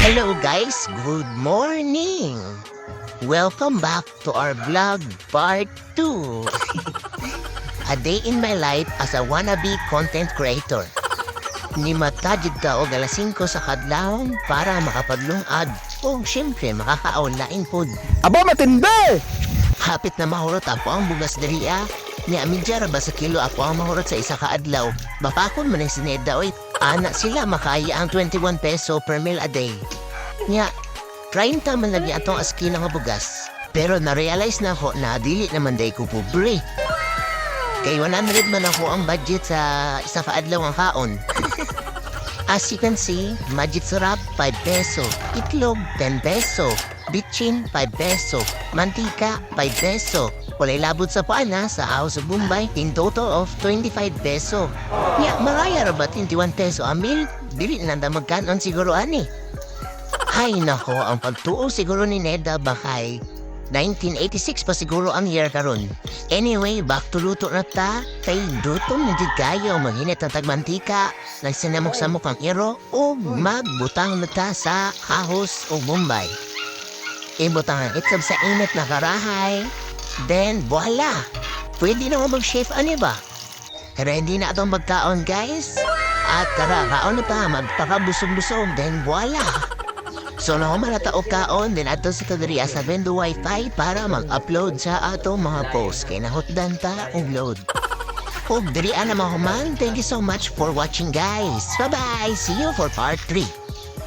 Hello guys, good morning! Welcome back to our vlog part 2. A day in my life as a wannabe content creator. Nimatadid ka og alas 5 sa kadlawon para makapaglungad o syempre makakaonlain pod. Aba, matindi! Hapit na mahurot ako ang bugas diriya. Ni amidya ra ba sa kilo ako ang mahurot sa isa ka adlaw. Bapakon man ang sineda oy. Anak sila makaya ang 21 peso per meal a day. Nya, 30 man lagi atong askila nga bugas. Pero na-realize na ako na dili naman day ko pobre. Kay 100 man ako ang budget sa isa ka adlaw ang kaon. As you can see, magic sarap 5 peso, itlog 10 peso, bitchin 5 peso, mantika 5 peso, kulay labot sa paana sa House of Bombay in total of 25 peso. Ya, maraya ra ba 21 peso ang meal? Dili na da magkanon siguro ani. Hay nako, ang pagtuo siguro ni Neda bakay 1986 pa siguro ang year karon. Anyway, back to luto na ta. Kay dutom na jud kayo maghinit ang tagmantika, nagsinamok-samok ang iro o magbutang na ta sa ahos o Bombay. Ibutang ang itlog sa init na karahay. Then, voila! Pwede na mo mag-chef ani ba? Ready na itong magkaon guys? At tara, kaon na ta, magpakabusog-busog. Then, voila! So na ako malatao kaon, din ato sa kadriya sa Vendo Wi-Fi para mag-upload sa atong mga post. Kaya nahutdan ta og load. Og diriya na mahuman, thank you so much for watching guys. Bye-bye! See you for part 3.